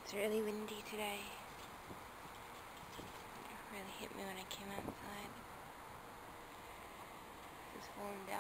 It's really windy today. It really hit me when I came outside. It's falling down.